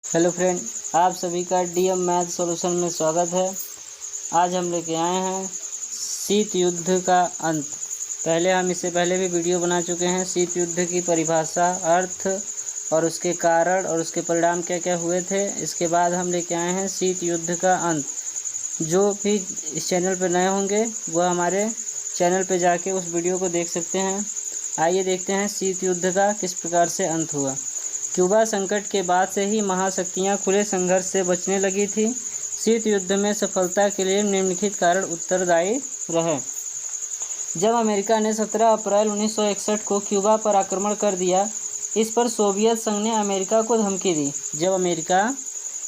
Hello friend, आप सभी का डीएम मैथ सॉल्यूशन में स्वागत है। आज हम लेके आए हैं शीत युद्ध का अंत। हम इससे पहले भी वीडियो बना चुके हैं। शीत युद्ध की परिभाषा, अर्थ और उसके कारण और उसके परिणाम क्या क्या हुए थे। इसके बाद हम लेके आए हैं शीत युद्ध का अंत। जो भी इस चैनल पर नए होंगे वह हमारे चैनल पर जाके उस वीडियो को देख सकते हैं। आइए देखते हैं शीत युद्ध का किस प्रकार से अंत हुआ। क्यूबा संकट के बाद से ही महाशक्तियां खुले संघर्ष से बचने लगी थी। शीत युद्ध में सफलता के लिए निम्नलिखित कारण उत्तरदायी रहे। जब अमेरिका ने 17 अप्रैल 1961 को क्यूबा पर आक्रमण कर दिया, इस पर सोवियत संघ ने अमेरिका को धमकी दी। जब अमेरिका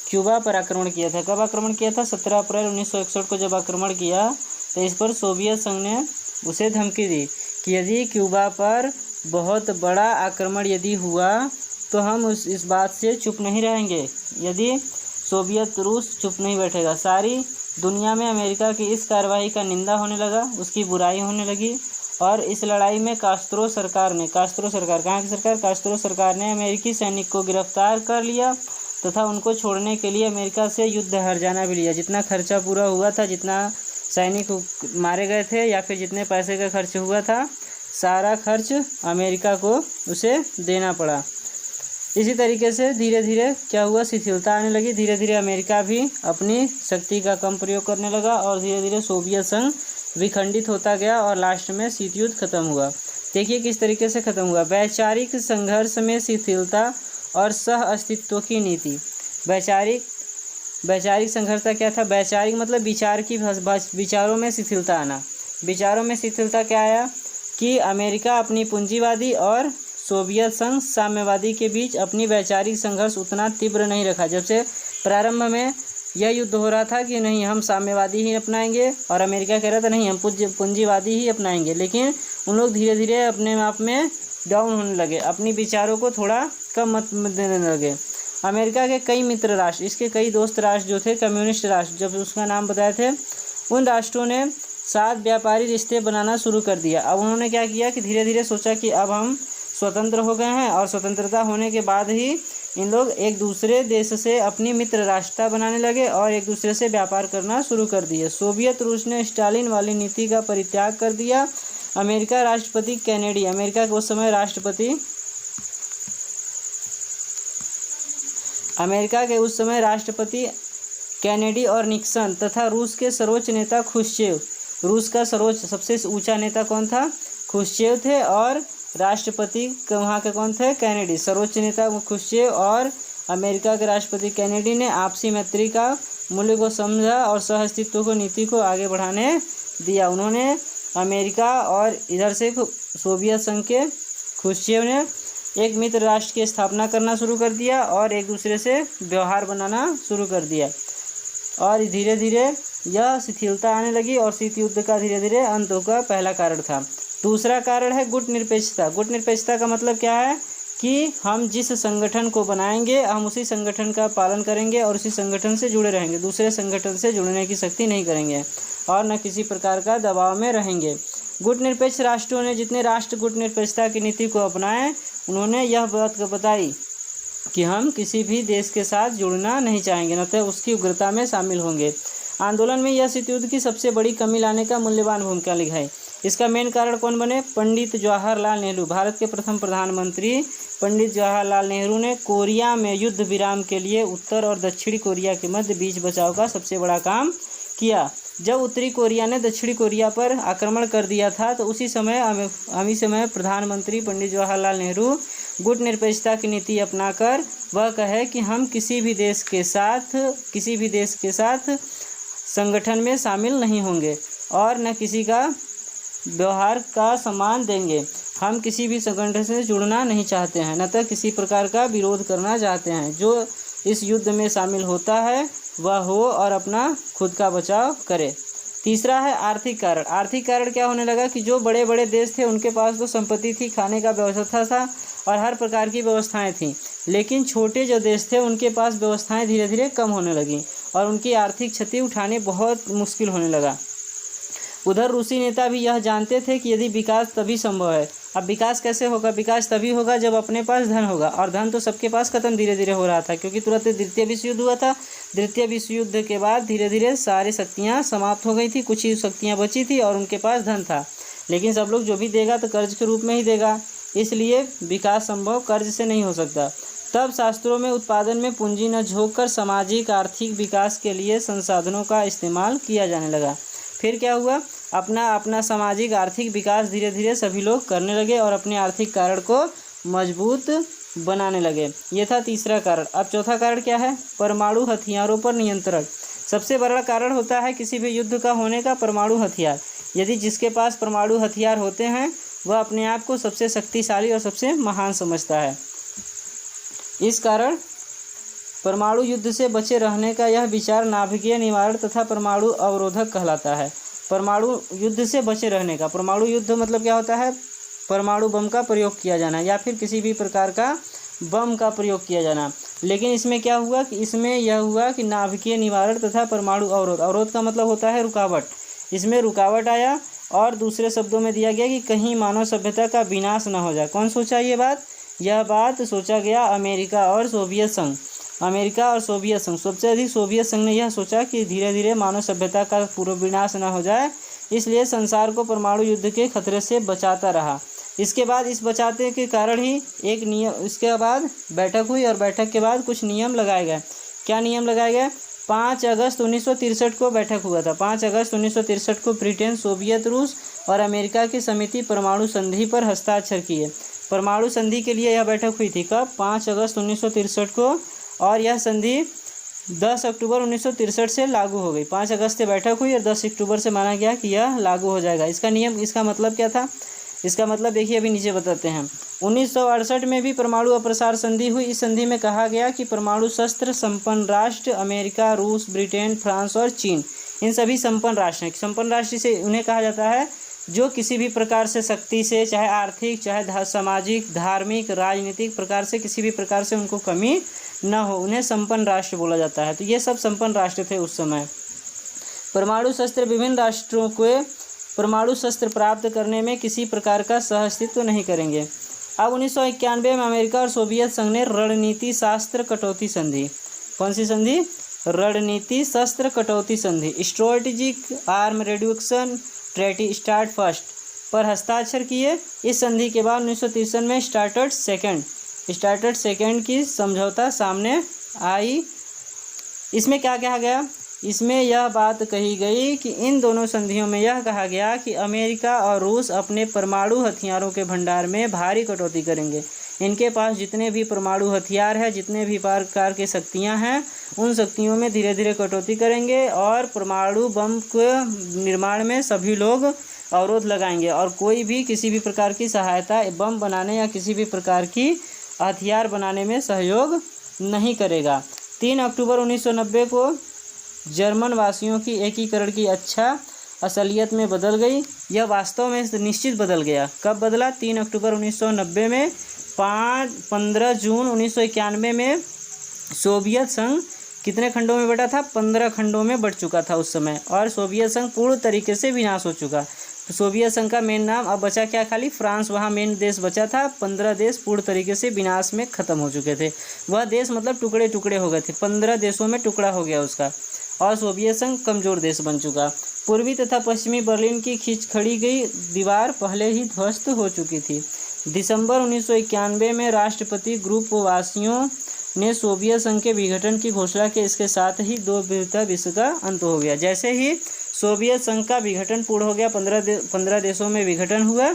क्यूबा पर आक्रमण किया था, कब आक्रमण किया था? 17 अप्रैल 1961 को जब आक्रमण किया तो इस पर सोवियत संघ ने उसे धमकी दी कि यदि क्यूबा पर बहुत बड़ा आक्रमण यदि हुआ तो हम इस बात से चुप नहीं रहेंगे। यदि सोवियत रूस चुप नहीं बैठेगा। सारी दुनिया में अमेरिका की इस कार्रवाई का निंदा होने लगा, उसकी बुराई होने लगी। और इस लड़ाई में कास्त्रो सरकार ने अमेरिकी सैनिक को गिरफ्तार कर लिया तथा उनको छोड़ने के लिए अमेरिका से युद्ध हर्जाना भी लिया। जितना खर्चा पूरा हुआ था, जितना सैनिक मारे गए थे या फिर जितने पैसे का खर्च हुआ था, सारा खर्च अमेरिका को उसे देना पड़ा। इसी तरीके से धीरे धीरे क्या हुआ, शिथिलता आने लगी। धीरे धीरे अमेरिका भी अपनी शक्ति का कम प्रयोग करने लगा और धीरे धीरे सोवियत संघ विखंडित होता गया और लास्ट में शीत युद्ध खत्म हुआ। देखिए किस तरीके से खत्म हुआ। वैचारिक संघर्ष में शिथिलता और सह अस्तित्व की नीति। वैचारिक संघर्ष क्या था? वैचारिक मतलब विचारों में शिथिलता आना। विचारों में शिथिलता क्या आया कि अमेरिका अपनी पूंजीवादी और सोवियत संघ साम्यवादी के बीच अपनी वैचारिक संघर्ष उतना तीव्र नहीं रखा। जब से प्रारंभ में यह युद्ध हो रहा था कि नहीं, हम साम्यवादी ही अपनाएंगे, और अमेरिका कह रहा था नहीं, हम पूंजीवादी ही अपनाएंगे। लेकिन उन लोग धीरे धीरे अपने आप में डाउन होने लगे, अपनी विचारों को थोड़ा कम मत देने लगे। अमेरिका के कई मित्र राष्ट्र, इसके कई दोस्त राष्ट्र जो थे, कम्युनिस्ट राष्ट्र, जब उसका नाम बताए थे, उन राष्ट्रों ने साथ व्यापारी रिश्ते बनाना शुरू कर दिया। अब उन्होंने क्या किया कि धीरे धीरे सोचा कि अब हम स्वतंत्र हो गए हैं, और स्वतंत्रता होने के बाद ही इन लोग एक दूसरे देश से अपनी मित्र राष्ट्रता बनाने लगे और एक दूसरे से व्यापार करना शुरू कर दिए। सोवियत रूस ने स्टालिन वाली नीति का परित्याग कर दिया। अमेरिका राष्ट्रपति कैनेडी, अमेरिका के उस समय राष्ट्रपति कैनेडी और निक्सन तथा रूस के सर्वोच्च नेता खुश्चेव, रूस का सर्वोच्च सबसे ऊंचा नेता कौन था? खुश्चेव थे। और राष्ट्रपति वहाँ के कौन थे? कैनेडी। सर्वोच्च नेता खुश्चेव और अमेरिका के राष्ट्रपति कैनेडी ने आपसी मैत्री का मूल्य को समझा और सह अस्तित्व को नीति को आगे बढ़ाने दिया। उन्होंने अमेरिका और इधर से सोवियत संघ के खुश्चेव ने एक मित्र राष्ट्र की स्थापना करना शुरू कर दिया और एक दूसरे से व्यवहार बनाना शुरू कर दिया। और धीरे धीरे यह शिथिलता आने लगी और शीत युद्ध का धीरे धीरे अंत का पहला कारण था। दूसरा कारण है गुट निरपेक्षता। गुट निरपेक्षता का मतलब क्या है कि हम जिस संगठन को बनाएंगे हम उसी संगठन का पालन करेंगे और उसी संगठन से जुड़े रहेंगे। दूसरे संगठन से जुड़ने की शक्ति नहीं करेंगे और न किसी प्रकार का दबाव में रहेंगे। गुट निरपेक्ष राष्ट्रों ने, जितने राष्ट्र गुट निरपेक्षता की नीति को अपनाए, उन्होंने यह बात बताई कि हम किसी भी देश के साथ जुड़ना नहीं चाहेंगे, न तो उसकी उग्रता में शामिल होंगे। आंदोलन में यह शीत युद्ध की सबसे बड़ी कमी लाने का मूल्यवान भूमिका निभाई। इसका मेन कारण कौन बने? पंडित जवाहरलाल नेहरू। भारत के प्रथम प्रधानमंत्री पंडित जवाहरलाल नेहरू ने कोरिया में युद्ध विराम के लिए उत्तर और दक्षिणी कोरिया के मध्य बीच बचाव का सबसे बड़ा काम किया। जब उत्तरी कोरिया ने दक्षिणी कोरिया पर आक्रमण कर दिया था तो उसी समय प्रधानमंत्री पंडित जवाहरलाल नेहरू गुट निरपेक्षता की नीति अपनाकर वह कहे कि हम किसी भी देश के साथ संगठन में शामिल नहीं होंगे और न किसी का व्यवहार का सम्मान देंगे। हम किसी भी संगठन से जुड़ना नहीं चाहते हैं, न तो किसी प्रकार का विरोध करना चाहते हैं। जो इस युद्ध में शामिल होता है वह हो और अपना खुद का बचाव करे। तीसरा है आर्थिक कारण। आर्थिक कारण क्या होने लगा कि जो बड़े बड़े देश थे उनके पास तो संपत्ति थी, खाने का व्यवस्था था और हर प्रकार की व्यवस्थाएं थीं, लेकिन छोटे जो देश थे उनके पास व्यवस्थाएं धीरे धीरे कम होने लगीं और उनकी आर्थिक क्षति उठाने बहुत मुश्किल होने लगा। उधर रूसी नेता भी यह जानते थे कि यदि विकास तभी संभव है अब विकास कैसे होगा? विकास तभी होगा जब अपने पास धन होगा, और धन तो सबके पास खत्म धीरे धीरे हो रहा था, क्योंकि तुरंत द्वितीय विश्व युद्ध हुआ था। द्वितीय विश्व युद्ध के बाद धीरे धीरे सारी शक्तियाँ समाप्त हो गई थी, कुछ ही शक्तियाँ बची थी और उनके पास धन था, लेकिन सब लोग जो भी देगा तो कर्ज के रूप में ही देगा, इसलिए विकास संभव कर्ज से नहीं हो सकता। तब शास्त्रों में उत्पादन में पूंजी न झोंक कर सामाजिक आर्थिक विकास के लिए संसाधनों का इस्तेमाल किया जाने लगा। फिर क्या हुआ? अपना अपना सामाजिक आर्थिक विकास धीरे धीरे सभी लोग करने लगे और अपने आर्थिक कारण को मजबूत बनाने लगे। ये था तीसरा कारण। अब चौथा कारण क्या है? परमाणु हथियारों पर नियंत्रण। सबसे बड़ा कारण होता है किसी भी युद्ध का होने का परमाणु हथियार। यदि जिसके पास परमाणु हथियार होते हैं वह अपने आप को सबसे शक्तिशाली और सबसे महान समझता है। इस कारण परमाणु युद्ध से बचे रहने का यह विचार नाभिकीय निवारण तथा परमाणु अवरोधक कहलाता है। परमाणु युद्ध से बचे रहने का, परमाणु युद्ध मतलब क्या होता है? परमाणु बम का प्रयोग किया जाना या फिर किसी भी प्रकार का बम का प्रयोग किया जाना। लेकिन इसमें क्या हुआ कि इसमें यह हुआ कि नाभिकीय निवारण तथा परमाणु अवरोध। अवरोध का मतलब होता है रुकावट। इसमें रुकावट आया और दूसरे शब्दों में दिया गया कि कहीं मानव सभ्यता का विनाश न हो जाए। कौन सोचा ये बात? यह बात सोचा गया अमेरिका और सोवियत संघ। अमेरिका और सोवियत संघ, सबसे अधिक सोवियत संघ ने यह सोचा कि धीरे धीरे मानव सभ्यता का पूर्ण विनाश न हो जाए, इसलिए संसार को परमाणु युद्ध के खतरे से बचाता रहा। इसके बाद इस बचाते के कारण ही एक नियम, इसके बाद बैठक हुई और बैठक के बाद कुछ नियम लगाए गए। क्या नियम लगाए गए? 5 अगस्त 1963 को बैठक हुआ था। 5 अगस्त 1963 को ब्रिटेन, सोवियत, रूस और अमेरिका की समिति परमाणु संधि पर हस्ताक्षर किए। परमाणु संधि के लिए यह बैठक हुई थी कब? 5 अगस्त 1963 को, और यह संधि 10 अक्टूबर 1963 से लागू हो गई। 5 अगस्त से बैठक हुई और 10 अक्टूबर से माना गया कि यह लागू हो जाएगा। इसका नियम, इसका मतलब क्या था? इसका मतलब देखिए, अभी नीचे बताते हैं। 1968 में भी परमाणु अप्रसार संधि हुई। इस संधि में कहा गया कि परमाणु शस्त्र संपन्न राष्ट्र अमेरिका, रूस, ब्रिटेन, फ्रांस और चीन, इन सभी संपन्न राष्ट्र हैं। संपन्न राष्ट्र से उन्हें कहा जाता है जो किसी भी प्रकार से शक्ति से, चाहे आर्थिक, चाहे सामाजिक, धार्मिक, राजनीतिक प्रकार से, किसी भी प्रकार से उनको कमी न हो, उन्हें संपन्न राष्ट्र बोला जाता है। तो ये सब संपन्न राष्ट्र थे उस समय। परमाणु शस्त्र विभिन्न राष्ट्रों को परमाणु शस्त्र प्राप्त करने में किसी प्रकार का सहअस्तित्व नहीं करेंगे। अब 1991 में अमेरिका और सोवियत संघ ने रणनीति शस्त्र कटौती संधि, कौन सी संधि? रणनीति शस्त्र कटौती संधि, strategic arm reduction treaty start first पर हस्ताक्षर किए। इस संधि के बाद 1963 में स्टार्टर्ड सेकंड की समझौता सामने आई। इसमें क्या कहा गया? इसमें यह बात कही गई कि इन दोनों संधियों में यह कहा गया कि अमेरिका और रूस अपने परमाणु हथियारों के भंडार में भारी कटौती करेंगे। इनके पास जितने भी परमाणु हथियार हैं, जितने भी प्रकार की शक्तियां हैं, उन शक्तियों में धीरे धीरे कटौती करेंगे और परमाणु बम के निर्माण में सभी लोग अवरोध लगाएंगे और कोई भी किसी भी प्रकार की सहायता बम बनाने या किसी भी प्रकार की हथियार बनाने में सहयोग नहीं करेगा। 3 अक्टूबर 1990 को जर्मन वासियों की एकीकरण की इच्छा असलियत में बदल गई। यह वास्तव में निश्चित बदल गया। कब बदला? 3 अक्टूबर 1990 में। 15 जून 1991 में सोवियत संघ कितने खंडों में बटा था? 15 खंडों में बट चुका था उस समय, और सोवियत संघ पूर्ण तरीके से विनाश हो चुका। सोवियत संघ का मेन नाम अब बचा क्या? खाली फ्रांस, वहाँ मेन देश बचा था। 15 देश पूर्ण तरीके से विनाश में खत्म हो चुके थे। वह देश मतलब टुकड़े टुकड़े हो गए थे, 15 देशों में टुकड़ा हो गया उसका, और सोवियत संघ कमजोर देश बन चुका। पूर्वी तथा पश्चिमी बर्लिन की खींच खड़ी गई दीवार पहले ही ध्वस्त हो चुकी थी। दिसंबर 1991 में राष्ट्रपति ग्रुप वासियों ने सोवियत संघ के विघटन की घोषणा की। इसके साथ ही 2 विश्व का अंत हो गया। जैसे ही सोवियत संघ का विघटन पूर्ण हो गया, 15 देशों में विघटन हुआ,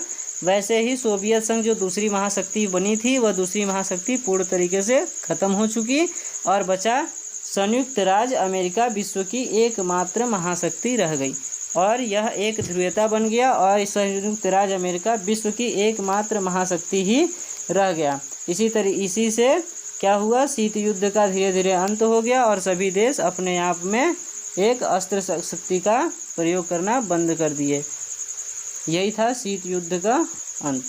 वैसे ही सोवियत संघ जो दूसरी महाशक्ति बनी थी वह दूसरी महाशक्ति पूर्ण तरीके से खत्म हो चुकी और बचा संयुक्त राज्य अमेरिका विश्व की एकमात्र महाशक्ति रह गई और यह एक ध्रुवीयता बन गया और संयुक्त राज्य अमेरिका विश्व की एकमात्र महाशक्ति ही रह गया। इसी से क्या हुआ? शीत युद्ध का धीरे धीरे अंत हो गया और सभी देश अपने आप में एक अस्त्र शक्ति का प्रयोग करना बंद कर दिए। यही था शीत युद्ध का अंत।